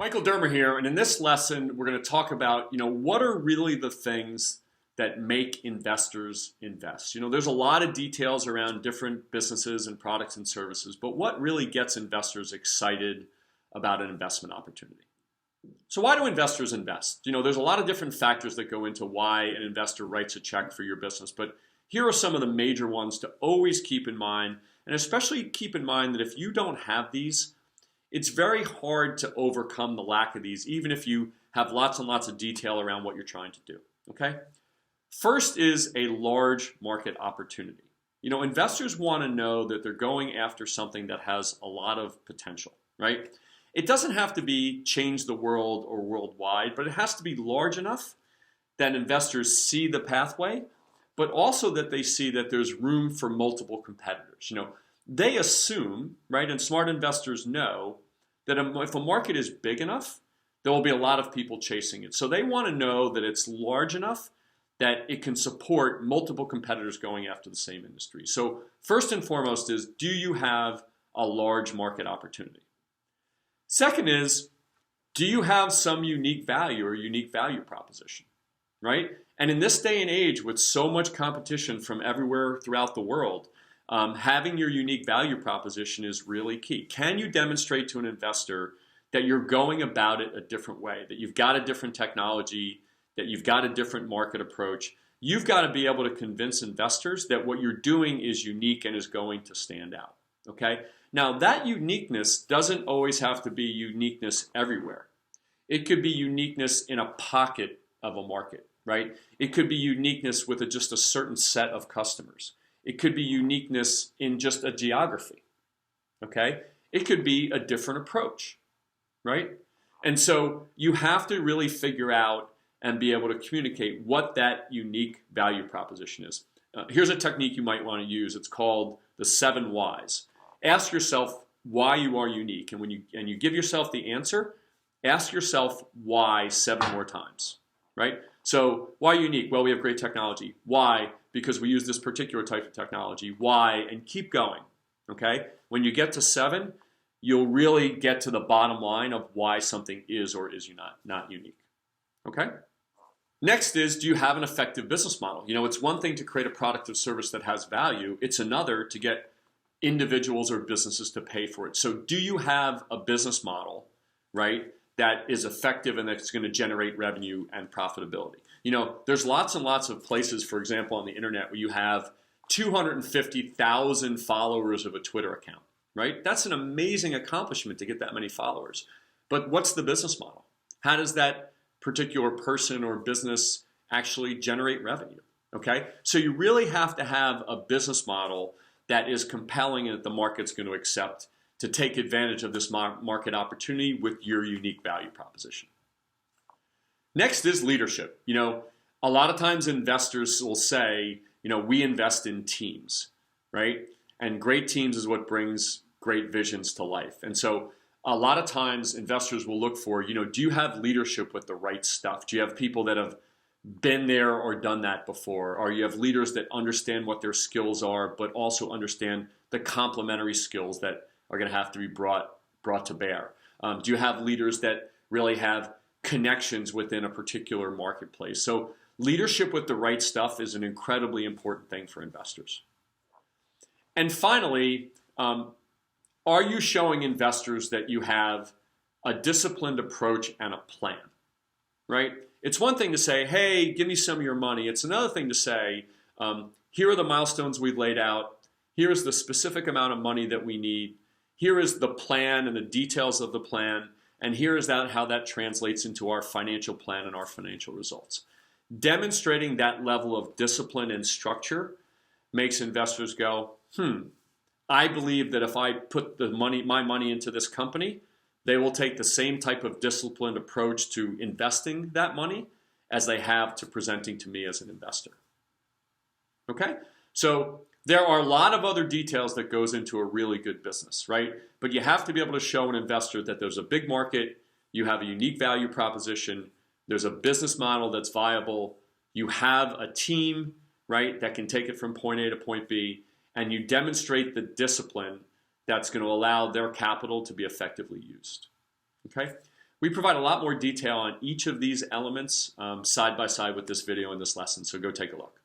Michael Dermer here, and in this lesson, we're going to talk about, what are really the things that make investors invest. There's a lot of details around different businesses and products and services, but what really gets investors excited about an investment opportunity? So why do investors invest? There's a lot of different factors that go into why an investor writes a check for your business, but here are some of the major ones to always keep in mind, and especially keep in mind that if you don't have these, it's very hard to overcome the lack of these, even if you have lots and lots of detail around what you're trying to do, okay? First is a large market opportunity. Investors want to know that they're going after something that has a lot of potential, right? It doesn't have to be change the world or worldwide, but it has to be large enough that investors see the pathway, but also that they see that there's room for multiple competitors. They assume, right, and smart investors know that if a market is big enough, there will be a lot of people chasing it. So they want to know that it's large enough that it can support multiple competitors going after the same industry. So first and foremost is, do you have a large market opportunity? Second is, do you have some unique value or unique value proposition, right? And in this day and age with so much competition from everywhere throughout the world, having your unique value proposition is really key. Can you demonstrate to an investor that you're going about it a different way, that you've got a different technology, that you've got a different market approach? You've got to be able to convince investors that what you're doing is unique and is going to stand out, okay? Now, that uniqueness doesn't always have to be uniqueness everywhere. It could be uniqueness in a pocket of a market, right? It could be uniqueness with just a certain set of customers. It could be uniqueness in just a geography, okay? It could be a different approach, right? And so you have to really figure out and be able to communicate what that unique value proposition is. Here's a technique you might want to use. It's called the 7 whys. Ask yourself why you are unique, and when you give yourself the answer, ask yourself why 7 more times, right? So why unique? Well, we have great technology. Why? Because we use this particular type of technology. Why? And keep going, okay? When you get to 7, you'll really get to the bottom line of why something is or is not unique, okay? Next is, do you have an effective business model? It's one thing to create a product or service that has value. It's another to get individuals or businesses to pay for it. So do you have a business model, right, that is effective and that's going to generate revenue and profitability? There's lots and lots of places, for example, on the internet where you have 250,000 followers of a Twitter account, right? That's an amazing accomplishment to get that many followers. But what's the business model? How does that particular person or business actually generate revenue, okay? So you really have to have a business model that is compelling and that the market's going to accept to take advantage of this market opportunity with your unique value proposition. Next is leadership. A lot of times investors will say, we invest in teams, right? And great teams is what brings great visions to life. And so a lot of times investors will look for, do you have leadership with the right stuff? Do you have people that have been there or done that before? Or you have leaders that understand what their skills are, but also understand the complementary skills that are going to have to be brought to bear? Do you have leaders that really have connections within a particular marketplace? So leadership with the right stuff is an incredibly important thing for investors. And finally, are you showing investors that you have a disciplined approach and a plan, right? It's one thing to say, hey, give me some of your money. It's another thing to say, here are the milestones we've laid out. Here's the specific amount of money that we need. Here is the plan and the details of the plan. And here is how that translates into our financial plan and our financial results. Demonstrating that level of discipline and structure makes investors go, I believe that if I put my money into this company, they will take the same type of disciplined approach to investing that money as they have to presenting to me as an investor. Okay? So there are a lot of other details that goes into a really good business, right? But you have to be able to show an investor that there's a big market, you have a unique value proposition, there's a business model that's viable, you have a team, right, that can take it from point A to point B, and you demonstrate the discipline that's going to allow their capital to be effectively used. Okay? We provide a lot more detail on each of these elements side by side with this video in this lesson, so go take a look.